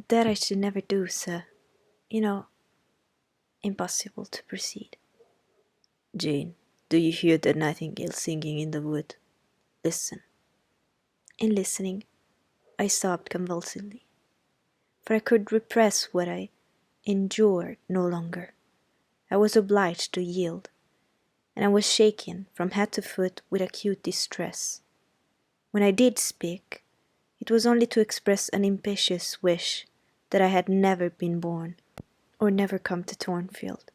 That I should never do, sir. You know, impossible to proceed. Jane, do you hear the nightingale singing in the wood? Listen. In listening, I sobbed convulsively, for I could repress what I endured no longer. I was obliged to yield, and I was shaken from head to foot with acute distress. When I did speak, it was only to express an impetuous wish that I had never been born, or never come to Thornfield.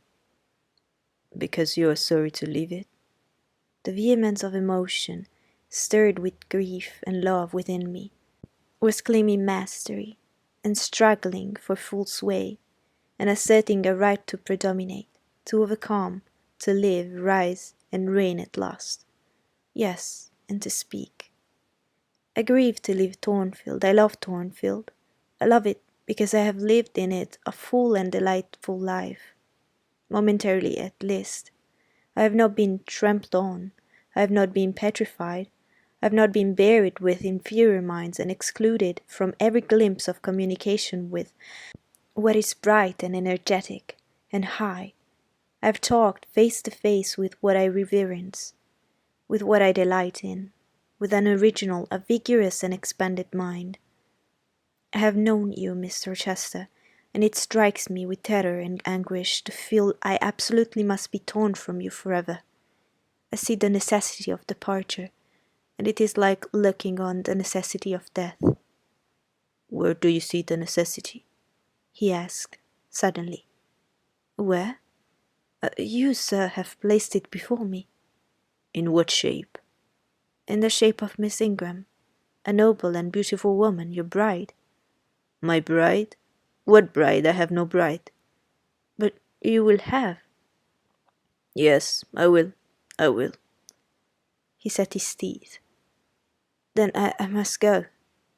Because you are sorry to leave it? The vehemence of emotion, stirred with grief and love within me, was claiming mastery, and struggling for full sway, and asserting a right to predominate, to overcome, to live, rise, and reign at last. Yes, and to speak. I grieve to leave Thornfield. I love Thornfield. I love it because I have lived in it a full and delightful life. Momentarily at least. I have not been trampled on. I have not been petrified. I have not been buried with inferior minds and excluded from every glimpse of communication with what is bright and energetic and high. I have talked face to face with what I reverence, with what I delight in, with an original, a vigorous and expanded mind. I have known you, Mr. Chester, and it strikes me with terror and anguish to feel I absolutely must be torn from you forever. I see the necessity of departure, and it is like looking on the necessity of death. Where do you see the necessity? He asked, suddenly. Where? You, sir, have placed it before me. In what shape? In the shape of Miss Ingram, a noble and beautiful woman, your bride. My bride? What bride? I have no bride. But you will have. Yes, I will. I will. He set his teeth. Then I must go.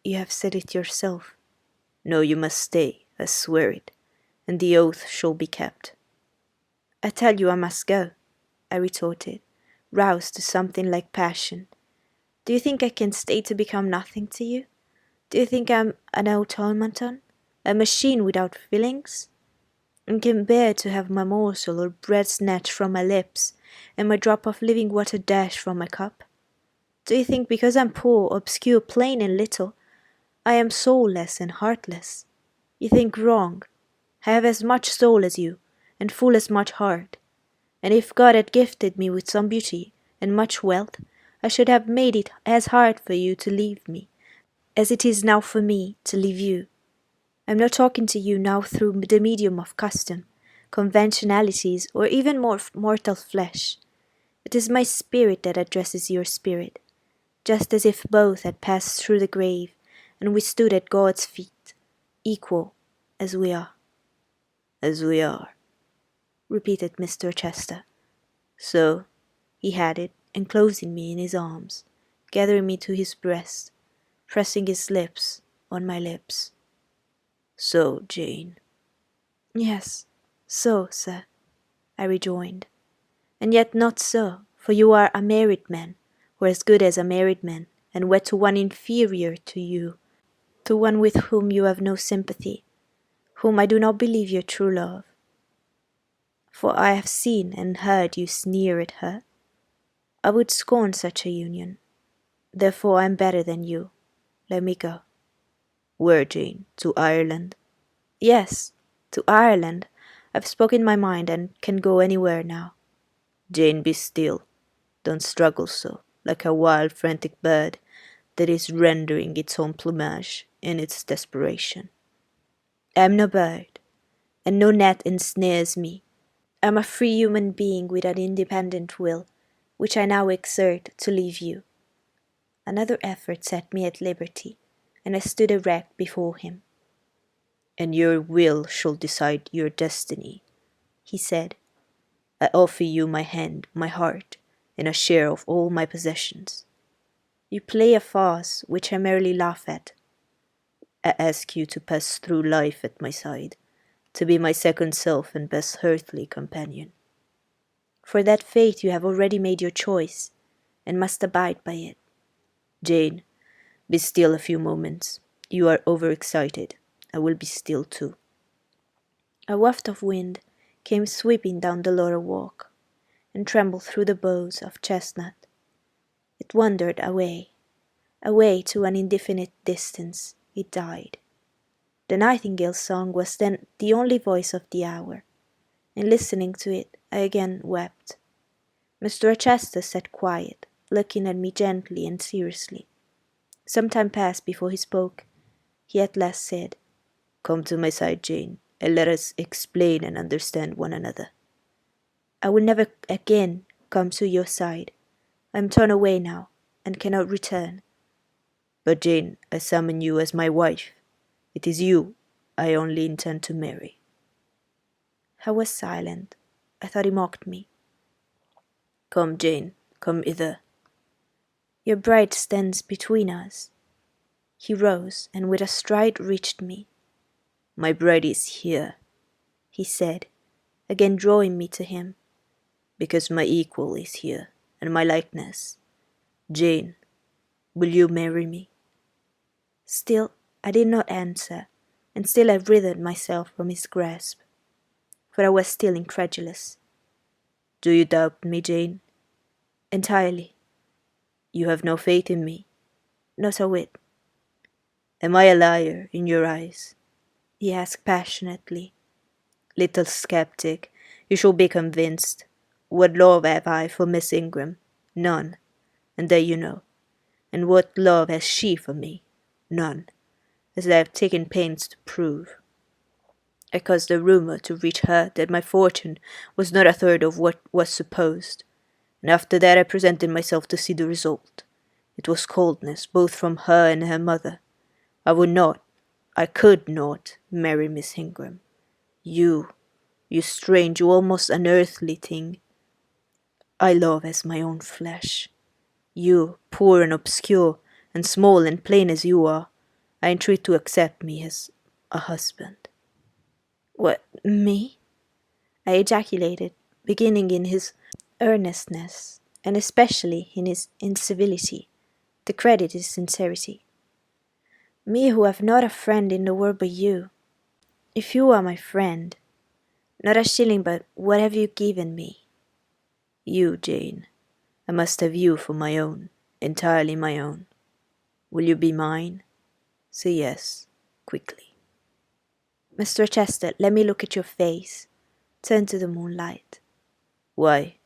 You have said it yourself. No, you must stay. I swear it, and the oath shall be kept. I tell you I must go, I retorted, roused to something like passion. Do you think I can stay to become nothing to you? Do you think I'm an automaton, a machine without feelings? And can bear to have my morsel or bread snatched from my lips, and my drop of living water dashed from my cup? Do you think because I'm poor, obscure, plain, and little, I am soulless and heartless? You think wrong. I have as much soul as you, and full as much heart. And if God had gifted me with some beauty and much wealth, I should have made it as hard for you to leave me as it is now for me to leave you. I am not talking to you now through the medium of custom, conventionalities, or even more mortal flesh. It is my spirit that addresses your spirit, just as if both had passed through the grave, and we stood at God's feet, equal as we are. As we are, repeated Mr. Chester. So, he added, enclosing me in his arms, gathering me to his breast, pressing his lips on my lips. So, Jane. Yes, so, sir, I rejoined. And yet not so, for you are a married man, or as good as a married man, and wed to one inferior to you, to one with whom you have no sympathy, whom I do not believe your true love. For I have seen and heard you sneer at her. I would scorn such a union. Therefore I am better than you. Let me go. Where, Jane? To Ireland? Yes, to Ireland. I've spoken my mind and can go anywhere now. Jane, be still. Don't struggle so, like a wild, frantic bird that is rendering its own plumage in its desperation. I am no bird, and no net ensnares me. I am a free human being with an independent will, which I now exert to leave you. Another effort set me at liberty, and I stood erect before him. And your will shall decide your destiny, he said. I offer you my hand, my heart, and a share of all my possessions. You play a farce which I merely laugh at. I ask you to pass through life at my side, to be my second self and best earthly companion. For that fate you have already made your choice, and must abide by it. Jane, be still a few moments. You are overexcited. I will be still too. A waft of wind came sweeping down the laurel walk, and trembled through the boughs of chestnut. It wandered away, away to an indefinite distance. It died. The nightingale's song was then the only voice of the hour, and listening to it I again wept. Mr. Rochester sat quiet, looking at me gently and seriously. Some time passed before he spoke. He at last said, "Come to my side, Jane, and let us explain and understand one another." "I will never again come to your side. I am torn away now, and cannot return." "But Jane, I summon you as my wife. It is you I only intend to marry." I was silent. I thought he mocked me. "Come, Jane, come hither." "Your bride stands between us." He rose, and with a stride reached me. "My bride is here," he said, again drawing me to him. "because my equal is here, and my likeness. Jane, will you marry me?" Still I did not answer, and still I writhed myself from his grasp, for I was still incredulous. "Do you doubt me, Jane?" "Entirely." "You have no faith in me?" "Not a whit." "Am I a liar in your eyes?" he asked passionately. "Little skeptic, you shall be convinced. What love have I for Miss Ingram? None, and that you know. And what love has she for me? None, as I have taken pains to prove. I caused a rumour to reach her that my fortune was not a third of what was supposed, and after that I presented myself to see the result. It was coldness both from her and her mother. I would not, I could not, marry Miss Ingram. You strange, you almost unearthly thing, I love as my own flesh. You, poor and obscure, and small and plain as you are, I entreat to accept me as a husband." "What, me?" I ejaculated, beginning in his earnestness, and especially in his incivility, to credit his sincerity. "Me who have not a friend in the world but you. If you are my friend, not a shilling but what have you given me?" "You, Jane. I must have you for my own, entirely my own. Will you be mine? Say yes, quickly." "Mr. Chester, let me look at your face. Turn to the moonlight." "Why?"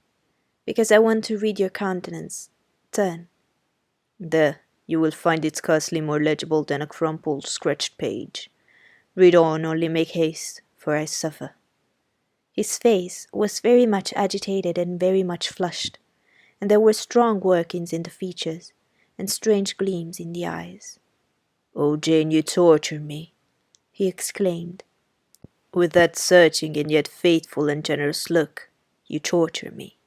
"Because I want to read your countenance. Turn." "There, you will find it scarcely more legible than a crumpled, scratched page. Read on, only make haste, for I suffer." His face was very much agitated and very much flushed, and there were strong workings in the features, and strange gleams in the eyes. "Oh, Jane, you torture me," he exclaimed. "With that searching and yet faithful and generous look, you torture me."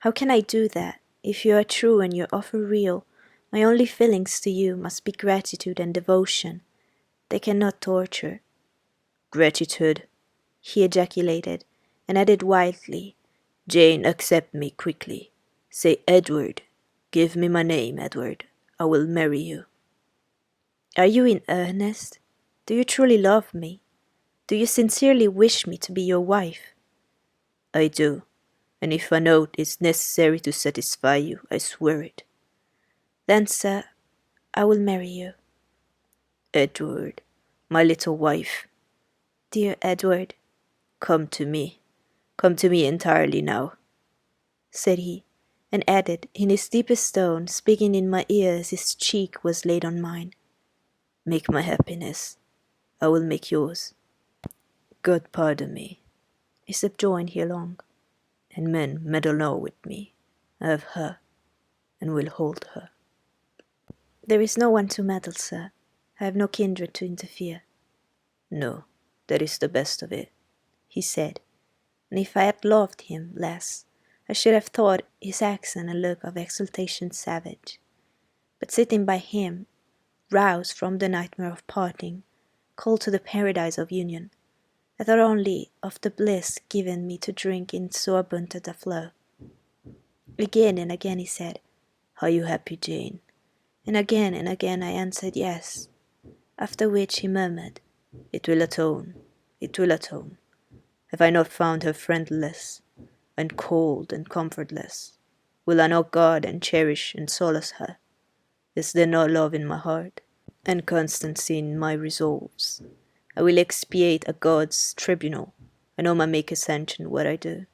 "How can I do that? If you are true and your offer real, my only feelings to you must be gratitude and devotion. They cannot torture." "Gratitude," he ejaculated, and added wildly, "Jane, accept me quickly. Say Edward. Give me my name, Edward. I will marry you." "Are you in earnest? Do you truly love me? Do you sincerely wish me to be your wife?" "I do, and if an oath is necessary to satisfy you, I swear it." "Then, sir, I will marry you." "Edward, my little wife." "Dear Edward." Come to me entirely now," said he, and added in his deepest tone, speaking in my ear as his cheek was laid on mine, "Make my happiness. I will make yours. God pardon me," he subjoined here long, "and men meddle not with me. I have her, and will hold her." "There is no one to meddle, sir. I have no kindred to interfere." "No, that is the best of it," he said, and if I had loved him less, I should have thought his accent a look of exultation savage. But sitting by him, roused from the nightmare of parting, called to the paradise of union, I thought only of the bliss given me to drink in so abundant a flow. Again and again he said, "Are you happy, Jane?" and again I answered yes, after which he murmured, It will atone, it will atone. Have I not found her friendless, and cold and comfortless? Will I not guard and cherish and solace her? Is there not love in my heart, and constancy in my resolves? I will expiate at God's tribunal, and on my Maker's sanction what I do.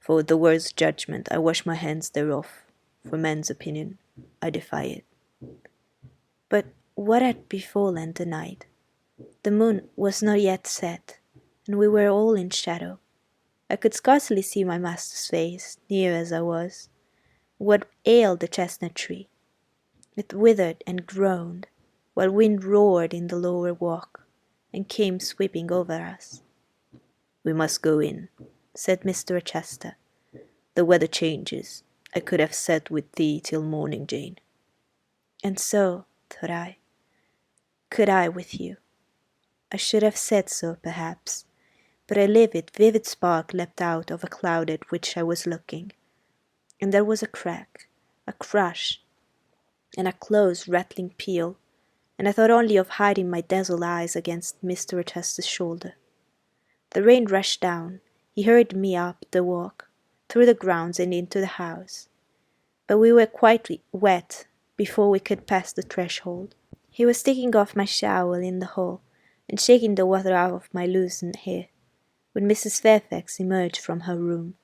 For the world's judgment I wash my hands thereof, for men's opinion I defy it. But what had befallen the night? The moon was not yet set, and we were all in shadow. I could scarcely see my master's face, near as I was. What ailed the chestnut tree? It withered and groaned, while wind roared in the lower walk, and came sweeping over us. We must go in, said Mr. Rochester. The weather changes. I could have sat with thee till morning, Jane. And so, thought I, could I with you. I should have said so, perhaps, but a vivid spark leapt out of a cloud at which I was looking, and there was a crack, a crash, and a close rattling peal, and I thought only of hiding my dazzled eyes against Mr. Rochester's shoulder. The rain rushed down. He hurried me up the walk, through the grounds and into the house, but we were quite wet before we could pass the threshold. He was taking off my shawl in the hall, and shaking the water out of my loosened hair, when Mrs. Fairfax emerged from her room.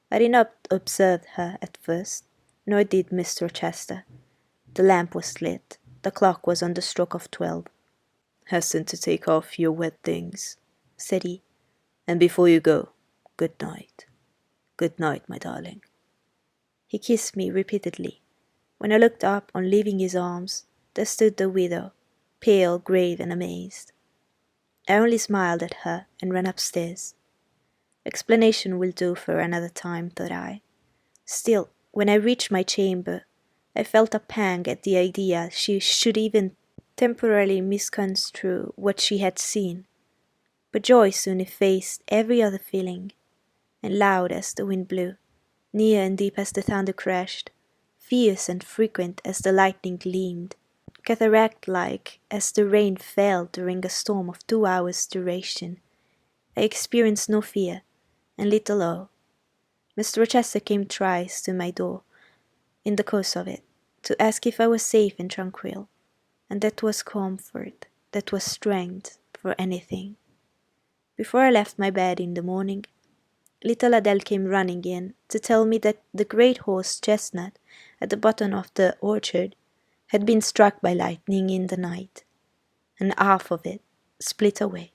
I did not observe her at first, nor did Mr. Rochester. The lamp was lit. The clock was on the stroke of 12. Hasten to take off your wet things, said he, and before you go, good night. Good night, my darling. He kissed me repeatedly. When I looked up on leaving his arms, there stood the widow, pale, grave, and amazed. I only smiled at her and ran upstairs. Explanation will do for another time, thought I. Still, when I reached my chamber, I felt a pang at the idea she should even temporarily misconstrue what she had seen. But joy soon effaced every other feeling, and loud as the wind blew, near and deep as the thunder crashed, fierce and frequent as the lightning gleamed, cataract-like as the rain fell during a storm of 2 hours' duration, I experienced no fear, and little awe. Mr. Rochester came thrice to my door, in the course of it, to ask if I was safe and tranquil, and that was comfort, that was strength for anything. Before I left my bed in the morning, little Adele came running in to tell me that the great horse-chestnut at the bottom of the orchard had been struck by lightning in the night, and half of it split away.